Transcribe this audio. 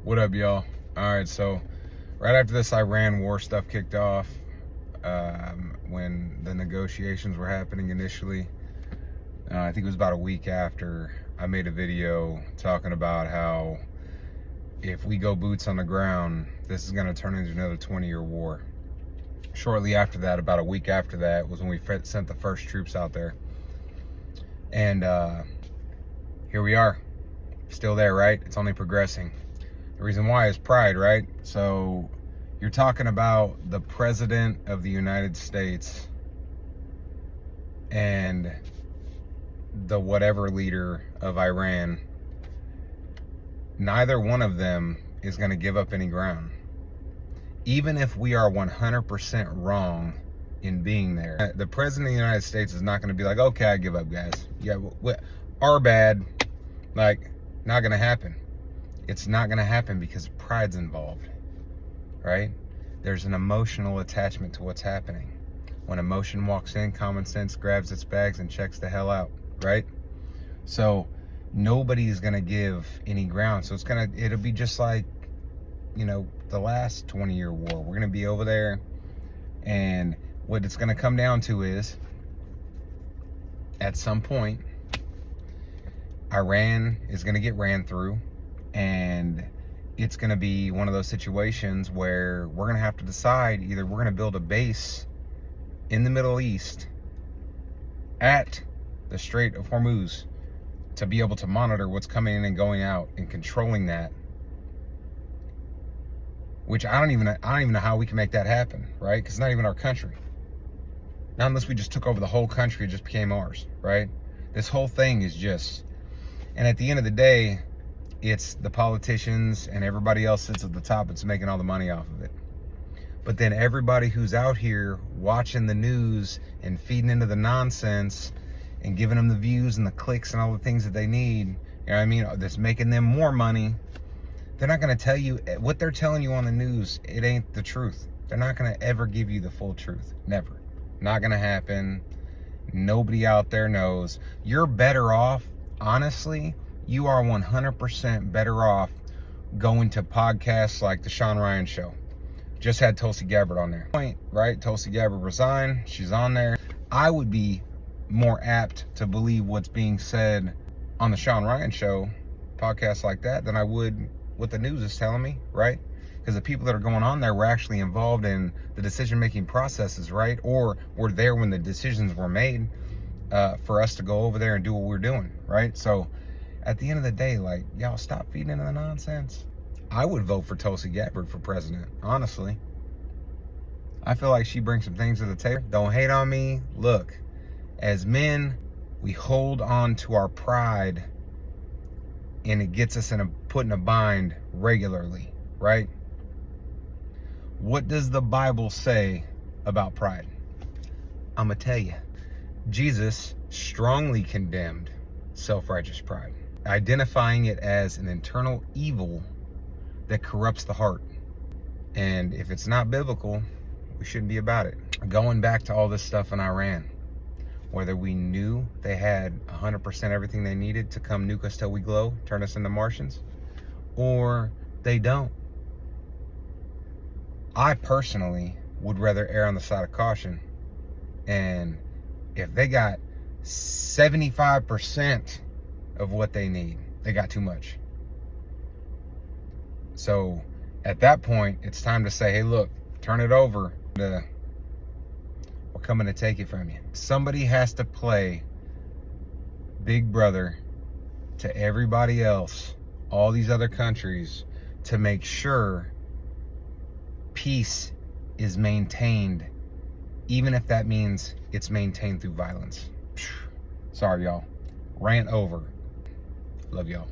What up, y'all? All right, so right after this Iran war stuff kicked off, when the negotiations were happening initially, I think it was about a week after, I made a video talking about how if we go boots on the ground, this is going to turn into another 20-year war. Shortly after that, about a week after that, was when we sent the first troops out there. And here we are, still there, right? It's only progressing. The reason why is pride, right? So you're talking about the President of the United States and the whatever leader of Iran. Neither one of them is going to give up any ground. Even if we are 100% wrong in being there, the President of the United States is not going to be like, okay, I give up, guys. Yeah, our bad. Like, not going to happen. It's not going to happen because pride's involved, right? There's an emotional attachment to what's happening. When emotion walks in, common sense grabs its bags and checks the hell out, right? So nobody's going to give any ground. So it'll be just like, the last 20-year war. We're going to be over there, and what it's going to come down to is, at some point, Iran is going to get ran through. And it's going to be one of those situations where we're going to have to decide, either we're going to build a base in the Middle East at the Strait of Hormuz to be able to monitor what's coming in and going out and controlling that, which I don't even know how we can make that happen, right? Because it's not even our country. Not unless we just took over the whole country, it just became ours, right? This whole thing is just, and at the end of the day, it's the politicians and everybody else sits at the top that's making all the money off of it. But then everybody who's out here watching the news and feeding into the nonsense and giving them the views and the clicks and all the things that they need, you know what I mean, that's making them more money, they're not going to tell you what they're telling you on the news. It ain't the truth. They're not going to ever give you the full truth. Never. Not going to happen. Nobody out there knows. You're better off, honestly. You are 100% better off going to podcasts like the Sean Ryan Show. Just had Tulsi Gabbard on there. Right? Tulsi Gabbard resigned. She's on there. I would be more apt to believe what's being said on the Sean Ryan Show, podcasts like that, than I would what the news is telling me, right? Because the people that are going on there were actually involved in the decision-making processes, right? Or were there when the decisions were made for us to go over there and do what we're doing, right? So at the end of the day, like, y'all stop feeding into the nonsense. I would vote for Tulsi Gabbard for president, honestly. I feel like she brings some things to the table. Don't hate on me. Look, as men, we hold on to our pride, and it gets us put in a bind regularly, right? What does the Bible say about pride? I'm going to tell you. Jesus strongly condemned self-righteous pride, identifying it as an internal evil that corrupts the heart. And if it's not biblical, we shouldn't be about it. Going back to all this stuff in Iran, whether we knew they had 100% everything they needed to come nuke us till we glow, turn us into Martians, or they don't. I personally would rather err on the side of caution. And if they got 75% of what they need, they got too much. So at that point, it's time to say, hey, look, turn it over. We're coming to take it from you. Somebody has to play big brother to everybody else, all these other countries, to make sure peace is maintained, even if that means it's maintained through violence. Sorry, y'all. Rant over. Love y'all.